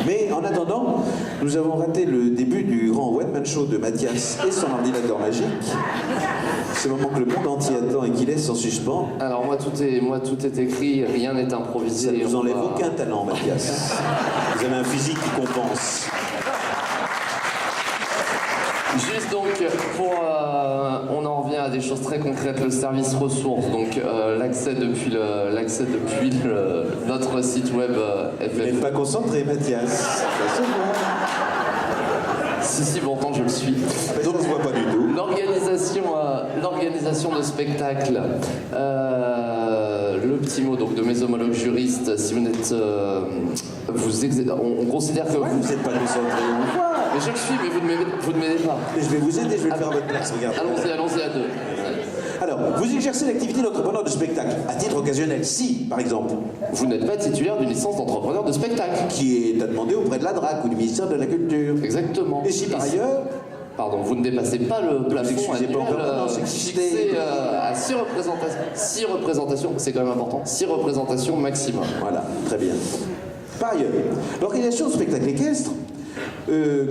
Mais en attendant, nous avons raté le début du grand one-man show de Mathias et son ordinateur magique. C'est le moment que le monde entier attend et qu'il laisse en suspens. Alors moi tout est écrit, rien n'est improvisé. Ça ne vous enlève aucun talent, Mathias. Vous avez un physique qui compense. Juste donc, on en revient à des choses très concrètes, le service ressources, donc l'accès depuis notre site web FF. Vous n'êtes pas concentré, Mathias. Si, pourtant je le suis. Donc, on ne se voit pas du tout. L'organisation de spectacles, le petit mot donc de mes homologues juristes, si vous n'êtes... on considère que... Ouais, vous n'êtes pas concentré. Mais je le suis, mais vous ne m'aidez pas. Mais je vais vous aider, je vais le faire à votre place, regardez. Allons-y à deux. Alors, vous exercez l'activité d'entrepreneur de spectacle, à titre occasionnel, si, par exemple, vous n'êtes pas titulaire d'une licence d'entrepreneur de spectacle. qui est à demander auprès de la DRAC ou du ministère de la Culture. Exactement. Et si par ailleurs, pardon, vous ne dépassez pas le plafond annuel fixé à 6 représentations. 6 représentations, c'est quand même important. 6 représentations maximum. voilà, très bien. Par ailleurs, l'organisation de spectacle équestre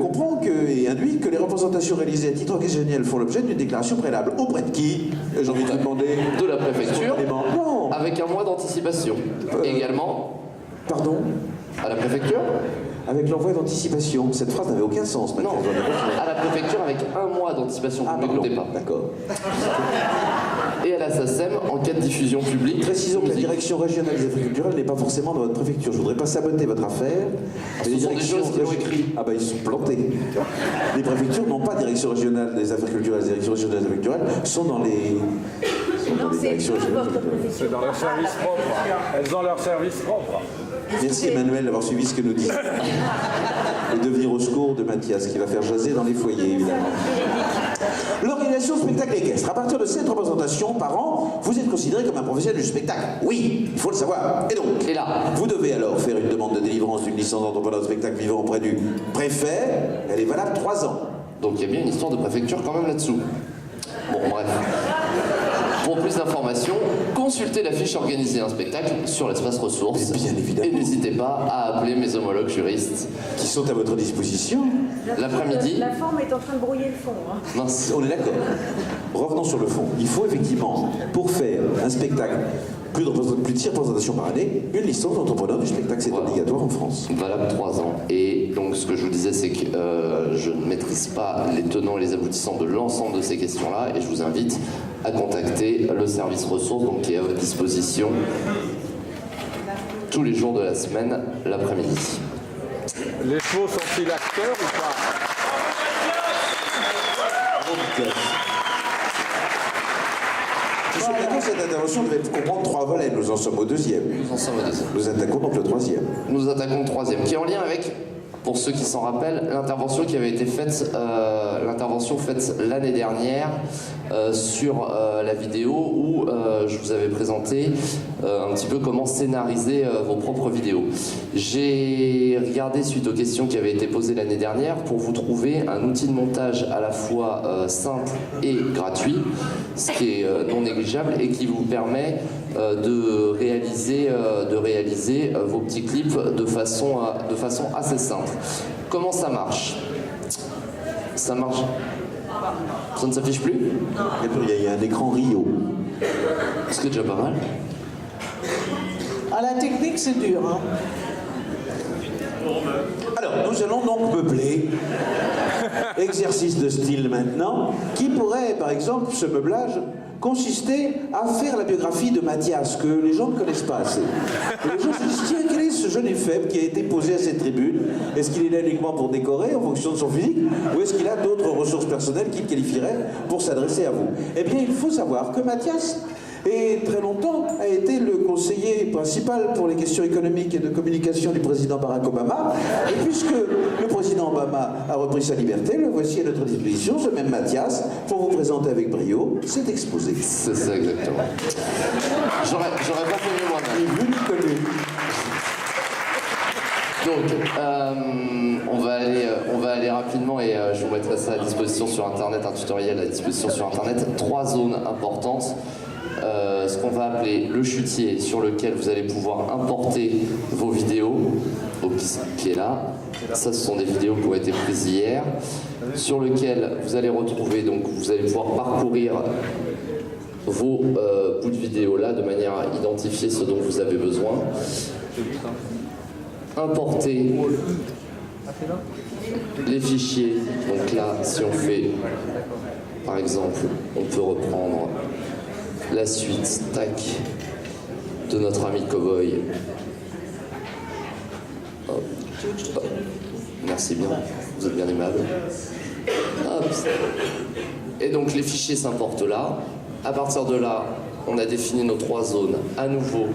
comprend et induit que les représentations réalisées à titre occasionnel font l'objet d'une déclaration préalable. Auprès de qui? J'ai envie de vous demander. De la préfecture. Non. Avec un mois d'anticipation. Également. Pardon? À la préfecture. Avec l'envoi d'anticipation. Cette phrase n'avait aucun sens maintenant. Non, à la préfecture avec un mois d'anticipation. Vous ne m'écoutez pas. D'accord. Et à la SACEM en cas de diffusion publique. Précisons que la direction régionale des affaires culturelles n'est pas forcément dans votre préfecture. Je voudrais pas saboter votre affaire. Mais les directions choses qui l'ont écrit. Ah bah ils sont plantés. Les préfectures n'ont pas de direction régionale des affaires culturelles. Les directions régionales des affaires culturelles sont dans les... Non, c'est pas votre préfecture. C'est dans leur service propre. Elles ont leur service propre. Merci Emmanuel d'avoir suivi ce que nous dit. Et de venir au secours de Mathias qui va faire jaser dans les foyers évidemment. L'organisation de spectacle équestre. À partir de 7 représentations par an, vous êtes considéré comme un professionnel du spectacle. Oui, il faut le savoir. Et donc, vous devez alors faire une demande de délivrance d'une licence d'entrepreneur de spectacle vivant auprès du préfet. Elle est valable 3 ans. Donc il y a bien une histoire de préfecture quand même là-dessous. Bon, bref. Pour plus d'informations, consultez la fiche organiser un spectacle sur l'espace ressources. Bien évidemment. Et n'hésitez pas à appeler mes homologues juristes. Qui sont à votre disposition. L'après-midi. La forme est en train de brouiller le fond. Hein. Mince. On est d'accord. Revenons sur le fond. Il faut effectivement, pour faire un spectacle, plus de 6 représentations par année, une licence d'entrepreneur du spectacle. C'est obligatoire en France. Valable 3 ans. Et donc ce que je vous disais, c'est que je ne maîtrise pas les tenants et les aboutissants de l'ensemble de ces questions-là. Et je vous invite à contacter le service ressources donc, qui est à votre disposition tous les jours de la semaine, l'après-midi. Les chevaux sont-ils acteurs ou pas? Maintenant, cette intervention devait comprendre 3 volets. Nous en sommes au 2e. Nous en sommes au 2e. Nous attaquons donc le 3e. Nous attaquons le 3e, qui est en lien avec, pour ceux qui s'en rappellent, l'intervention qui avait été faite, l'année dernière sur la vidéo où je vous avais présenté un petit peu comment scénariser vos propres vidéos. J'ai regardé suite aux questions qui avaient été posées l'année dernière pour vous trouver un outil de montage à la fois simple et gratuit, ce qui est non négligeable et qui vous permet de réaliser vos petits clips de façon assez simple. Comment ça marche? Ça marche. Ça ne s'affiche plus? Il y a un écran Rio. Ce qui est déjà pas mal. À la technique, c'est dur. Hein. Alors, nous allons donc peupler. Exercice de style maintenant, qui pourrait, par exemple, ce meublage, consister à faire la biographie de Mathias, que les gens ne connaissent pas assez. Et les gens se disent, tiens, quel est ce jeune éphèbe qui a été posé à cette tribune? Est-ce qu'il est là uniquement pour décorer en fonction de son physique, ou est-ce qu'il a d'autres ressources personnelles qu'il qualifierait pour s'adresser à vous? Eh bien, il faut savoir que Mathias, et très longtemps, a été le conseiller principal pour les questions économiques et de communication du président Barack Obama. Et puisque le président Obama a repris sa liberté, le voici à notre disposition, ce même Mathias, pour vous présenter avec brio cet exposé. C'est ça, exactement. J'aurais pas fait mieux moi-même. Ni vu ni connu. Donc, on va aller rapidement et je vous mettrai ça à disposition sur Internet, un tutoriel à disposition sur Internet. 3 zones importantes. Ce qu'on va appeler le chutier sur lequel vous allez pouvoir importer vos vidéos, qui est là, Ça, ce sont des vidéos qui ont été prises hier, sur lesquelles vous allez retrouver, donc vous allez pouvoir parcourir vos bouts de vidéo là de manière à identifier ce dont vous avez besoin. Importer les fichiers. Donc là, si on fait, par exemple, on peut reprendre la suite, tac, de notre ami Cowboy. Hop. Hop. Merci bien, vous êtes bien aimable. Hop. Et donc les fichiers s'importent là. À partir de là, on a défini nos 3 zones. À nouveau,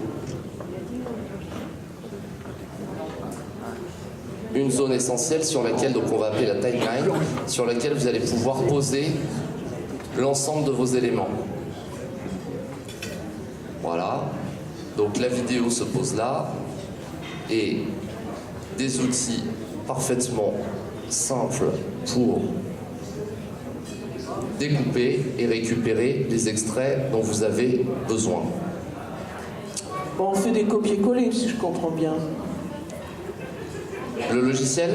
une zone essentielle sur laquelle, donc on va appeler la timeline, sur laquelle vous allez pouvoir poser l'ensemble de vos éléments. Voilà. Donc la vidéo se pose là et des outils parfaitement simples pour découper et récupérer les extraits dont vous avez besoin. Bon, on fait des copier-coller, si je comprends bien. Le logiciel ?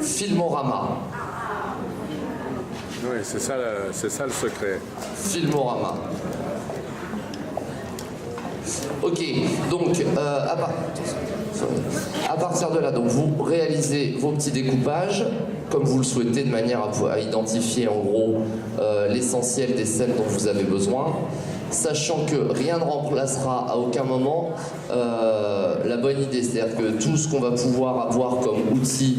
Filmorama. Oui, c'est ça le secret. Filmorama. Ok, donc à partir de là, donc vous réalisez vos petits découpages comme vous le souhaitez, de manière à identifier en gros l'essentiel des scènes dont vous avez besoin, sachant que rien ne remplacera à aucun moment la bonne idée. C'est-à-dire que tout ce qu'on va pouvoir avoir comme outil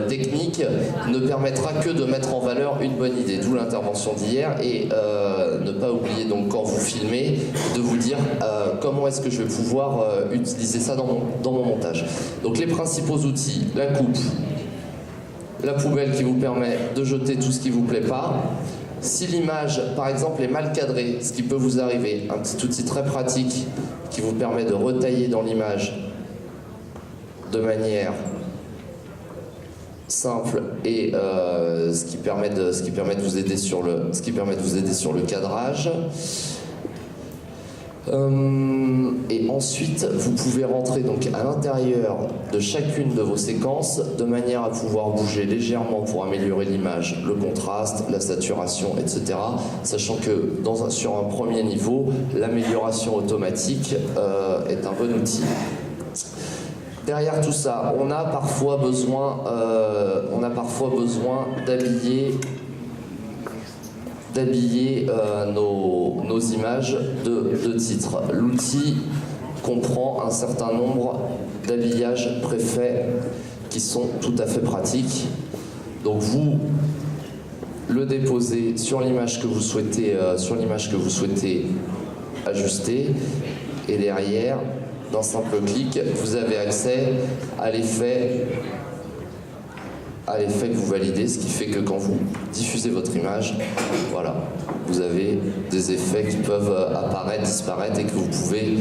technique ne permettra que de mettre en valeur une bonne idée, d'où l'intervention d'hier, et ne pas oublier donc quand vous filmez de vous dire comment est-ce que je vais pouvoir utiliser ça dans mon montage. Donc les principaux outils, la coupe, la poubelle qui vous permet de jeter tout ce qui vous plaît pas. Si l'image, par exemple, est mal cadrée, ce qui peut vous arriver, un petit outil très pratique qui vous permet de retailler dans l'image de manière simple et ce qui permet de vous aider sur le cadrage. Et ensuite, vous pouvez rentrer donc à l'intérieur de chacune de vos séquences de manière à pouvoir bouger légèrement pour améliorer l'image, le contraste, la saturation, etc. Sachant que sur un premier niveau, l'amélioration automatique est un bon outil. Derrière tout ça, on a parfois besoin d'habiller nos images de titres. L'outil comprend un certain nombre d'habillages préfaits qui sont tout à fait pratiques. Donc vous le déposez sur l'image que vous souhaitez, ajuster, et derrière, d'un simple clic, vous avez accès à l'effet que vous validez, ce qui fait que quand vous diffusez votre image, voilà, vous avez des effets qui peuvent apparaître, disparaître et que vous pouvez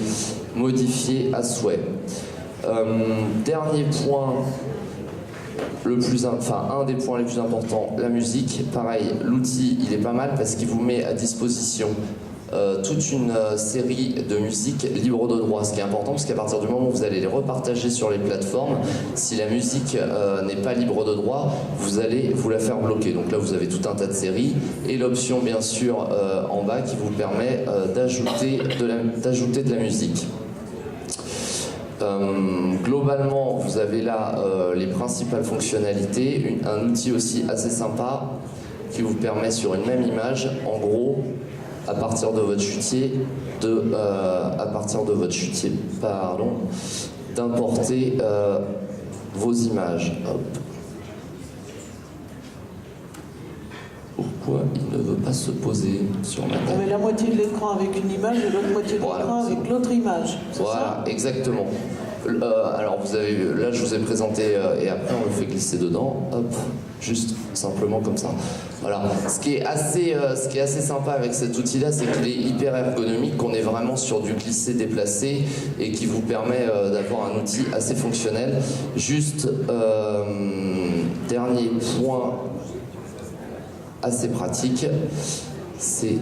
modifier à souhait. Dernier point, un des points les plus importants, la musique. Pareil, l'outil il est pas mal parce qu'il vous met à disposition toute une série de musiques libres de droit, ce qui est important parce qu'à partir du moment où vous allez les repartager sur les plateformes, si la musique n'est pas libre de droit, vous allez vous la faire bloquer. Donc là vous avez tout un tas de séries et l'option bien sûr en bas qui vous permet d'ajouter de la musique. Globalement, vous avez là les principales fonctionnalités, un outil aussi assez sympa qui vous permet sur une même image, en gros, à partir de votre chutier, d'importer vos images. Hop. Pourquoi il ne veut pas se poser sur ma table? On met la moitié de l'écran avec une image et l'autre moitié de l'écran avec l'autre image. Voilà, exactement. Alors vous avez vu, là je vous ai présenté et après on le fait glisser dedans, hop, juste simplement comme ça. Voilà. Ce qui est assez sympa avec cet outil-là, c'est qu'il est hyper ergonomique, qu'on est vraiment sur du glisser-déplacer et qui vous permet d'avoir un outil assez fonctionnel. Juste dernier point assez pratique, c'est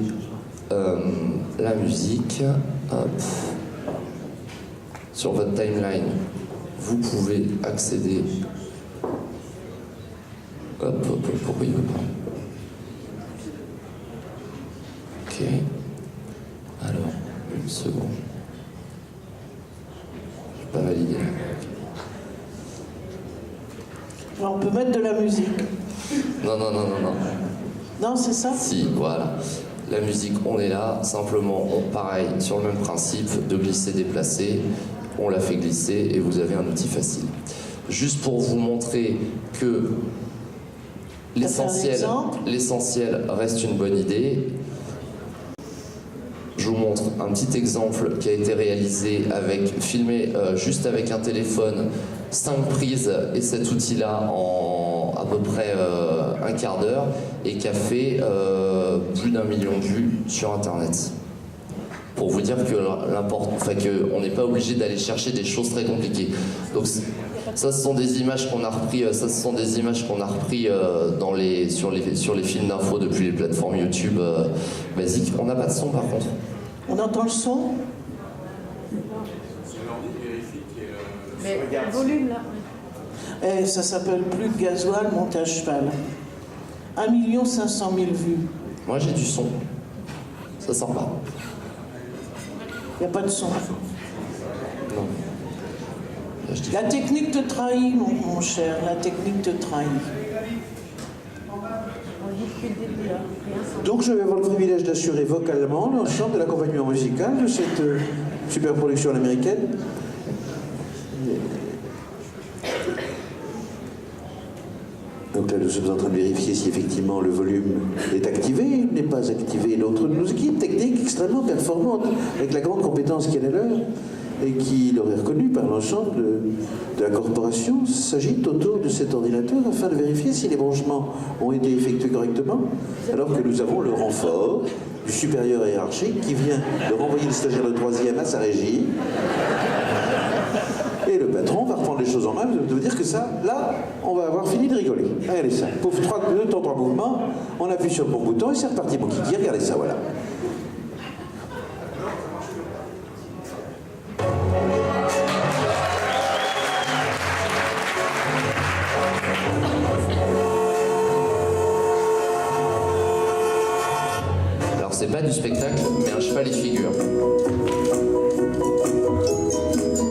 la musique. Hop. Sur votre timeline, vous pouvez accéder. Pourquoi il veut pas? Ok. Alors, une seconde. Je vais pas valider. Alors, on peut mettre de la musique. Non. Non, c'est ça? Si, voilà. La musique, on est là. Simplement, pareil, sur le même principe de glisser-déplacer. On la fait glisser et vous avez un outil facile. Juste pour vous montrer que l'essentiel reste une bonne idée. Je vous montre un petit exemple qui a été réalisé filmé juste avec un téléphone, 5 prises et cet outil-là en à peu près un quart d'heure et qui a fait plus d'1 million de vues sur Internet. Pour vous dire que qu'on n'est pas obligé d'aller chercher des choses très compliquées. Donc ça, ce sont des images qu'on a repris. Sur les films d'info depuis les plateformes YouTube basiques. On n'a pas de son par contre. On entend le son? Mais le volume là. Eh, ça s'appelle Plus de gasoil, monte à cheval. 1 500 000 vues. Moi j'ai du son. Ça sort pas. Il n'y a pas de son. Non. Là, je dis... La technique te trahit, mon cher. La technique te trahit. On dit depuis le début là. Donc je vais avoir le privilège d'assurer vocalement l'ensemble de l'accompagnement musical de cette super production américaine. Donc là, nous sommes en train de vérifier si effectivement le volume est activé, il n'est pas activé. Notre de nos équipes techniques extrêmement performantes, avec la grande compétence qui est la leur, et qui leur est reconnue par l'ensemble de la corporation, s'agitent autour de cet ordinateur afin de vérifier si les branchements ont été effectués correctement, alors que nous avons le renfort du supérieur hiérarchique qui vient de renvoyer le stagiaire de 3e à sa régie. Et le patron va reprendre les choses en main, vous dire que ça, là, on va avoir fini de rigoler. Regardez ça. Pour 2 temps 3 mouvements, on appuie sur le bon bouton et c'est reparti, mon kiki. Regardez ça, voilà. Alors c'est pas du spectacle, mais un cheval et figure.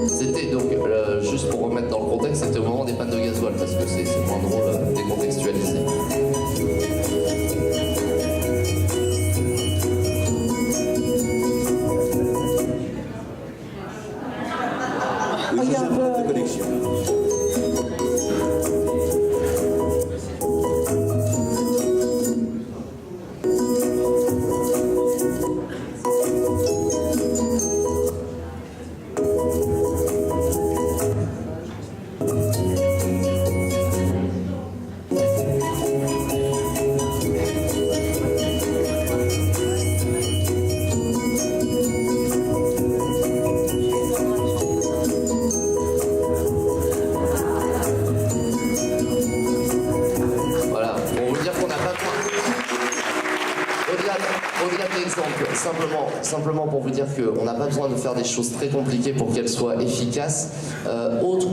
C'était donc, juste pour remettre dans le contexte, c'était au moment des pannes de gasoil, parce que c'est moins drôle décontextualisé. Il y a un peu de connexion. Simplement pour vous dire qu'on n'a pas besoin de faire des choses très compliquées pour qu'elles soient efficaces. Autre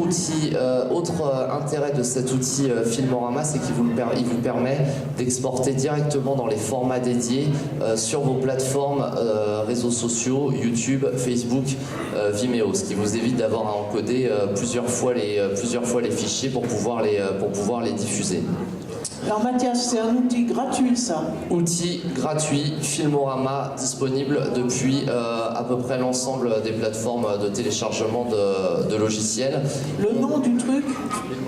intérêt de cet outil Filmorama, c'est qu'il vous permet d'exporter directement dans les formats dédiés sur vos plateformes réseaux sociaux, YouTube, Facebook, Vimeo, ce qui vous évite d'avoir à encoder plusieurs fois les fichiers pour pouvoir les diffuser. Alors Mathias, c'est un outil gratuit ça? Outil gratuit, Filmorama, disponible depuis à peu près l'ensemble des plateformes de téléchargement de logiciels. Le nom du truc?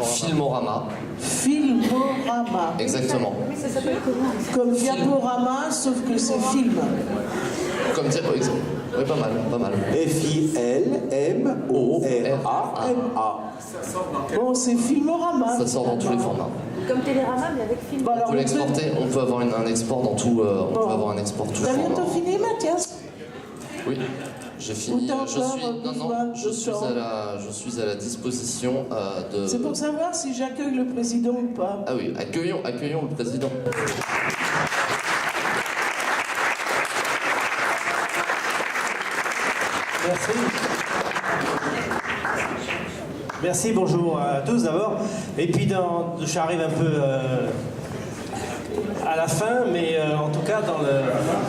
Filmorama. Filmorama. Exactement. Oui, ça s'appelle comment? Comme Diaporama, sauf que c'est film. Comme dire, oui, pas mal. Filmorama. Bon, c'est Filmorama. Ça sort dans tous les formats. Comme Télérama, mais avec film. Bon, alors, Vous l'exportez, on peut avoir un export dans tout. On peut avoir un export tout t'as format. bientôt fini, Mathias? Oui, j'ai fini. Ou t'as encore Je suis à la disposition de. C'est pour savoir si j'accueille le président ou pas. Ah oui, accueillons le président. Merci. Merci, bonjour à tous d'abord. Et puis j'arrive un peu à la fin, mais en tout cas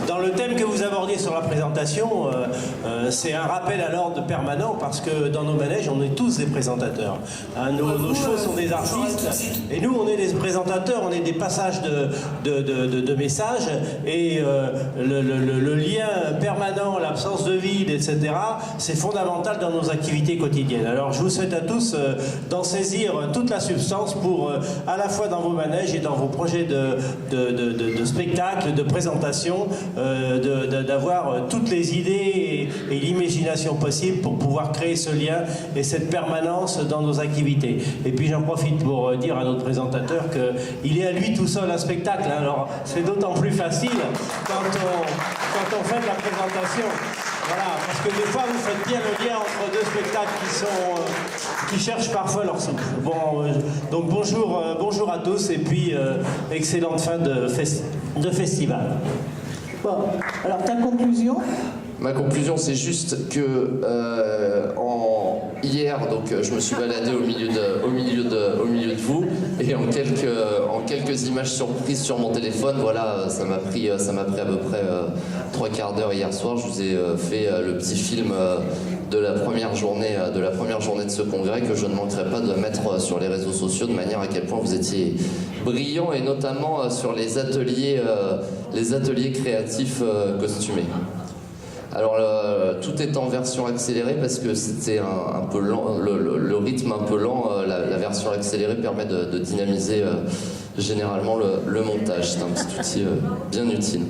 dans le thème que vous abordiez sur la présentation, c'est un rappel à l'ordre permanent parce que dans nos manèges, on est tous des présentateurs. Hein, nos chevaux sont des artistes et nous, on est des présentateurs, on est des passages de messages et le lien permanent, l'absence de vide, etc., c'est fondamental dans nos activités quotidiennes. Alors je vous souhaite à tous d'en saisir toute la substance pour à la fois dans vos manèges et dans vos projets de spectacle, de présentation, d'avoir toutes les idées et l'imagination possible pour pouvoir créer ce lien et cette permanence dans nos activités. Et puis j'en profite pour dire à notre présentateur qu'il est à lui tout seul un spectacle. Hein. Alors c'est d'autant plus facile quand on fait de la présentation. Voilà, parce que des fois vous faites bien le lien entre deux spectacles qui cherchent parfois leur souffle. Bon, donc bonjour à tous et puis excellente fin de festival. Bon, alors ta conclusion? Ma conclusion, c'est juste que hier, donc je me suis baladé au milieu de vous, et en quelques images surprises sur mon téléphone, voilà, ça m'a pris à peu près 3/4 d'heure hier soir. Je vous ai fait le petit film de la première journée de ce congrès que je ne manquerai pas de mettre sur les réseaux sociaux de manière à quel point vous étiez brillants, et notamment sur les ateliers créatifs costumés. Alors tout est en version accélérée parce que c'était un peu lent, le rythme un peu lent. La version accélérée permet de dynamiser généralement le montage. C'est un petit outil bien utile.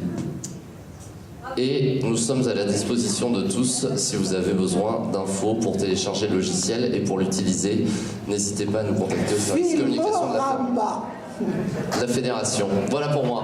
Et nous sommes à la disposition de tous si vous avez besoin d'infos pour télécharger le logiciel et pour l'utiliser. N'hésitez pas à nous contacter au service communication de la fédération. Voilà pour moi.